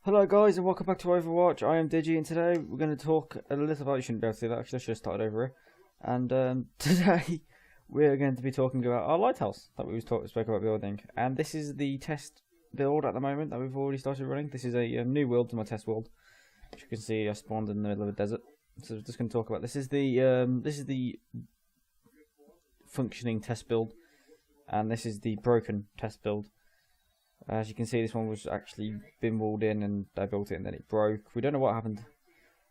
Hello guys and welcome back to Overwatch. I am Digi and today we're going to talk a little about, you shouldn't be able to see that actually, I should have started over here. And today we're going to be talking about our lighthouse that we spoke about building. And this is the test build at the moment that we've already started running. This is a new world to my test world. As you can see, I spawned in the middle of a desert. So we're just going to talk about this. Is the functioning test build, and this is the broken test build. As you can see, this one was actually been walled in and I built it and then it broke. We don't know what happened.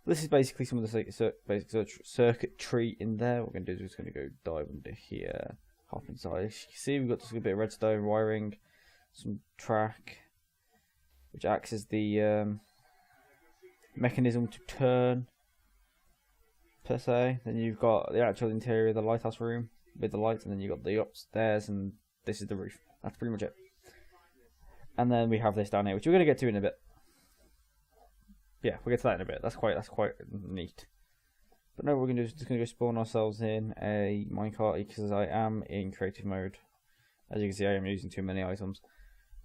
This is basically some of the basic circuitry in there. What we're going to do is just going to go dive under here, hop inside. As you can see, we've got just a bit of redstone wiring, some track, which acts as the mechanism to turn, per se. Then you've got the actual interior of the lighthouse room with the lights, and then you've got the upstairs, and this is the roof. That's pretty much it. And then we have this down here, which we're going to get to in a bit. Yeah, we'll get to that in a bit. That's quite neat. But no, we're going to do is just going to go spawn ourselves in a minecart because I am in creative mode. As you can see, I am using too many items.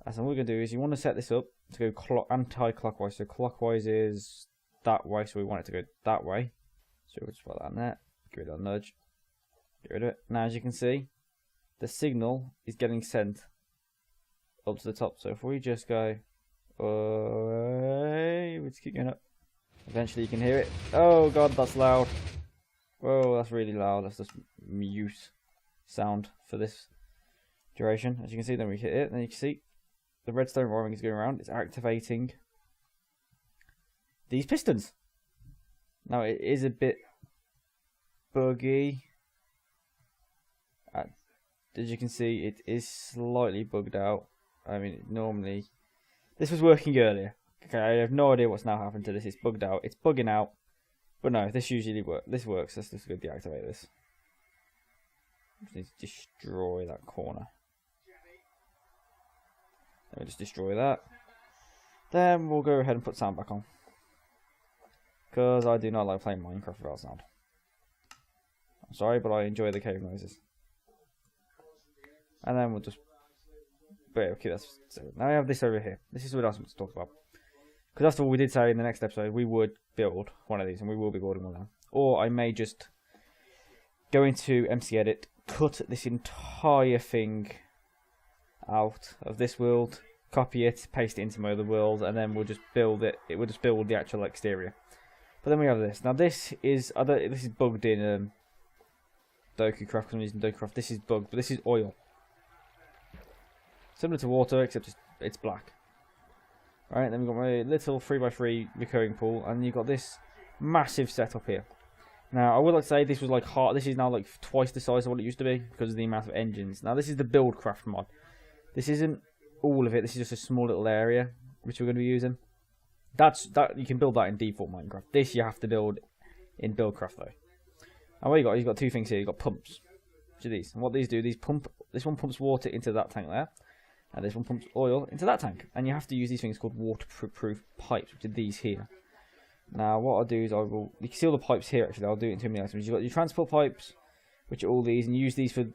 And so what we're going to do is you want to set this up to go anti-clockwise. So clockwise is that way, so we want it to go that way. So we'll just put that in there. Get rid of that nudge. Get rid of it. Now, as you can see, the signal is getting sent up to the top. So if we just go, we just keep going up. Eventually, you can hear it. Oh god, that's loud. Whoa, that's really loud. Let's just mute sound for this duration. As you can see, then we hit it, and you can see the redstone roaring is going around. It's activating these pistons. Now it is a bit buggy. As you can see, it is slightly bugged out. I mean, normally this was working earlier. Okay, I have no idea what's now happened to this. It's bugged out. It's bugging out. But no, this usually works. This works. Let's just go deactivate this. Just need to destroy that corner. Let me just destroy that. Then we'll go ahead and put sound back on, because I do not like playing Minecraft without sound. I'm sorry, but I enjoy the cave noises. And then we'll just. But okay, so now we have this over here. This is what else I want to talk about. Because after all, we did say in the next episode we would build one of these, and we will be building one now. Or I may just go into MC Edit, cut this entire thing out of this world, copy it, paste it into my other world, and then we'll just build it. It will just build the actual exterior. But then we have this. Now this is bugged in DokuCraft, because I'm using DokuCraft. This is bugged, but this is oil. Similar to water, except it's black. Right, then we've got my little 3x3 recurring pool, and you've got this massive setup here. Now, I would like to say this was like this is now like twice the size of what it used to be because of the amount of engines. Now, this is the Buildcraft mod. This isn't all of it. This is just a small little area which we're going to be using. That you can build that in default Minecraft. This you have to build in Buildcraft though. And what you've got two things here. You've got pumps, which are these. And what these do, this one pumps water into that tank there. And this one pumps oil into that tank. And you have to use these things called waterproof pipes, which are these here. Now, what I'll do is you can see all the pipes here, actually. I'll do it in too many items. You've got your transport pipes, which are all these. And you use these for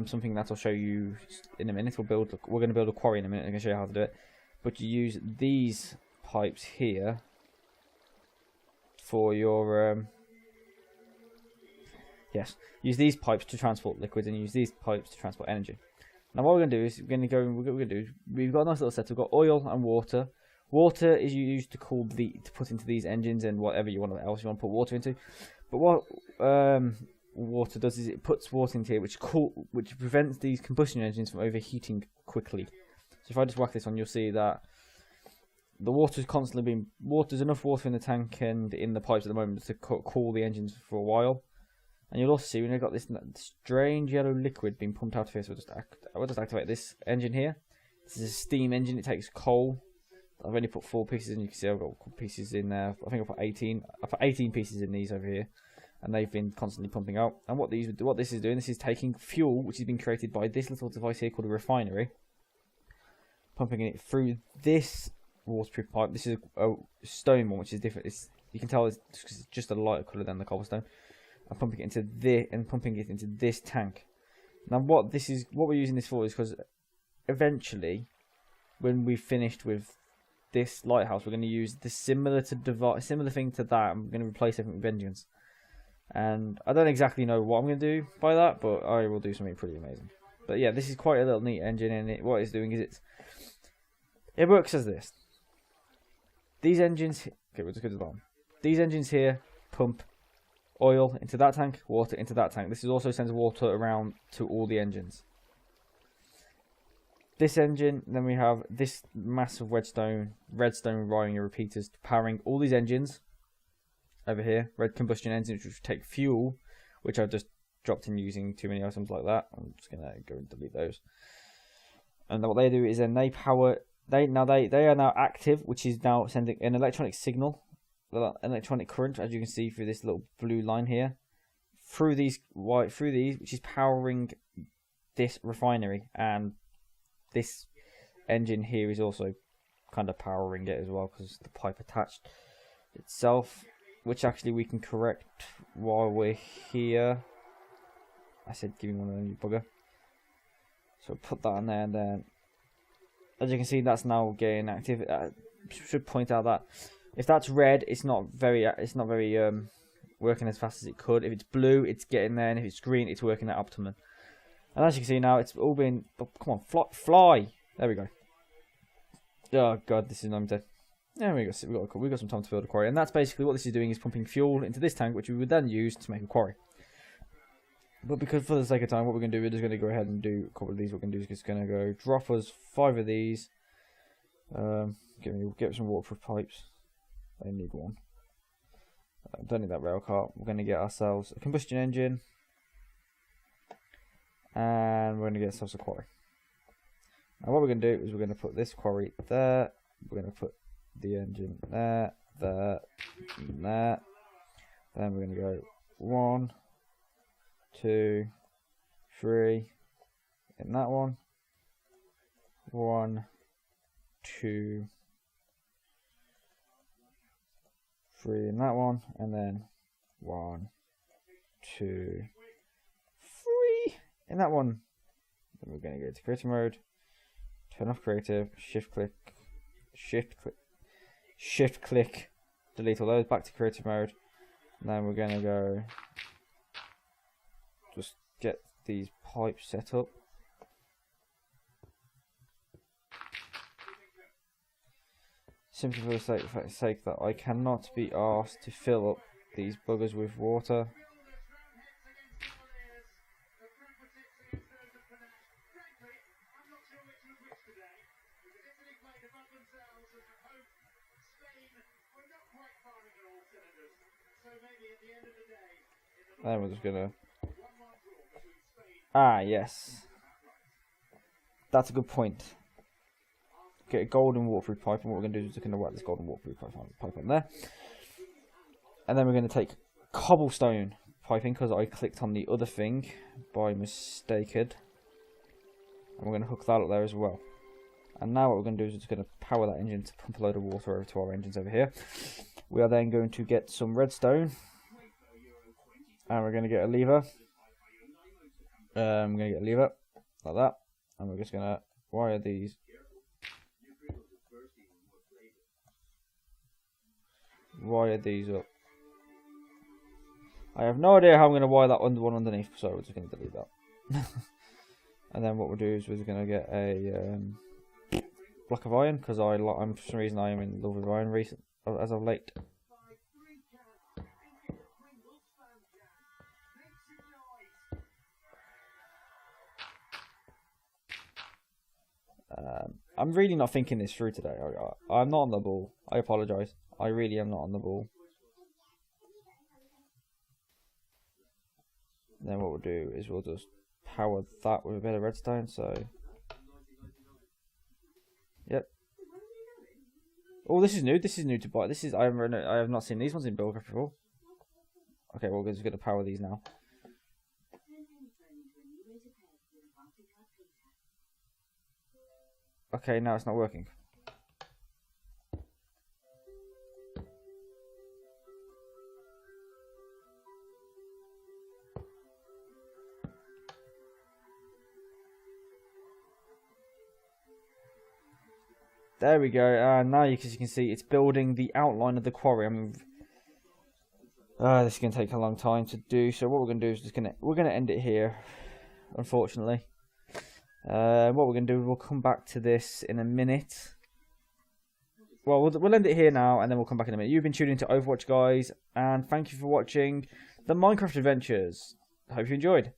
something that I'll show you in a minute. We're going to build a quarry in a minute. I'm going to show you how to do it. But you use these pipes here for your... yes, use these pipes to transport liquids, and use these pipes to transport energy. Now what we're going to do is we've got a nice little set. We've got oil and water. Water is used to put into these engines and whatever you want else you want to put water into. But what water does is it puts water into here, which prevents these combustion engines from overheating quickly. So if I just whack this on, you'll see that the water's constantly being there's enough water in the tank and in the pipes at the moment to cool the engines for a while. And you'll also see when you've got this strange yellow liquid being pumped out of here. So I'll just activate this engine here. This is a steam engine. It takes coal. I've only put 4 pieces in. You can see I've got pieces in there. I think I put 18. I put 18 pieces in these over here, and they've been constantly pumping out. And what this is doing, this is taking fuel which has been created by this little device here called a refinery, pumping it through this waterproof pipe. This is a stone one, which is different. You can tell it's just a lighter colour than the cobblestone. And pumping it into this tank. Now, what we're using this for is because eventually, when we've finished with this lighthouse, we're going to use this similar thing to that. I'm going to replace everything with engines. And I don't exactly know what I'm going to do by that, but I will do something pretty amazing. But yeah, this is quite a little neat engine, and what it's doing is it works as this. These engines, okay, we'll just go to the bottom. These engines here pump oil into that tank, water into that tank. This is also sends water around to all the engines. This engine, then we have this massive redstone wiring and repeaters powering all these engines over here. Red combustion engines, which take fuel, which I've just dropped in using too many items like that. I'm just gonna go and delete those. And what they do is then they power. They are now active, which is now sending an electronic signal, electronic current, as you can see through this little blue line here, through these, which is powering this refinery, and this engine here is also kind of powering it as well because the pipe attached itself, which actually we can correct while we're here. I said give me one of them, you bugger. So put that on there, and then as you can see, that's now getting active. Should point out that if that's red, it's not very working as fast as it could. If it's blue, it's getting there, and if it's green, it's working at optimum. And as you can see now, it's all been. Oh, come on, fly! There we go. Oh god, this is not dead. There we go. We got some time to build a quarry, and that's basically what this is doing: is pumping fuel into this tank, which we would then use to make a quarry. But because for the sake of time, what we're going to do, we're just going to go ahead and do a couple of these. What we're going to do is just going to go drop us 5 of these. Get some waterproof pipes. I need one. Don't need that rail cart. We're going to get ourselves a combustion engine. And we're going to get ourselves a quarry. Now what we're going to do is we're going to put this quarry there. We're going to put the engine there, and there. Then we're going to go 1, 2, 3 in that one. 1, 2, 3 in that one, and then 1, 2, 3 in that one. Then we're going to go to creative mode, turn off creative, shift click, delete all those, back to creative mode, and then we're going to go just get these pipes set up. Simply for the sake that I cannot be asked to fill up these buggers with water. Then we're just gonna. Yes. That's a good point. Get a golden waterproof pipe, and what we're going to do is just going to whack this golden waterproof pipe on there. And then we're going to take cobblestone piping, because I clicked on the other thing by mistake. And we're going to hook that up there as well. And now what we're going to do is just going to power that engine to pump a load of water over to our engines over here. We are then going to get some redstone. And we're going to get a lever. I'm going to get a lever like that. And we're just going to wire these. Wire these up. I have no idea how I'm going to wire that one underneath, so we're just going to delete that. And then what we'll do is we're going to get a block of iron, because I'm for some reason I am in love with iron as of late. I'm really not thinking this through today. I'm not on the ball. I apologise. I really am not on the ball. Then what we'll do is we'll just power that with a bit of redstone. So, yep. Oh, this is new. This is new to buy. I have not seen these ones in Buildcraft before. Okay, well, we're just going to power these now. Okay, now it's not working. There we go. And now, as you can see, it's building the outline of the quarry. I mean, this is going to take a long time to do. So what we're going to do is we're going to end it here, unfortunately. What we're going to do is we'll come back to this in a minute. Well, we'll end it here now, and then we'll come back in a minute. You've been tuning into Overwatch, guys, and thank you for watching the Minecraft Adventures. I hope you enjoyed.